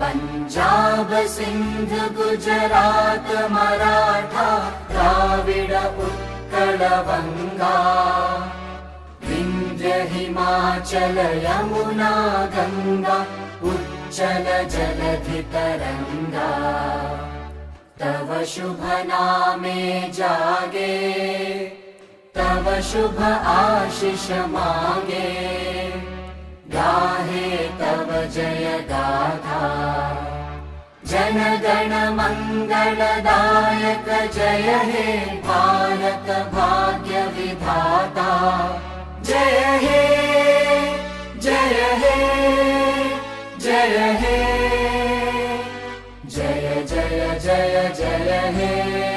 पंजाब सिंध गुजरात मराठा द्राविड उत्कल वंगा विंध्य हिमाचल यमुना गंगा उच्चल जलधि तरंगा तव शुभ नामे जागे तव शुभ आशीष मांगे गाहे तव जय गाथा जन गण मंगलदायक जय हे भारत भाग्य विधाता जय हे जय हे जय हे जय जय जय जय हे।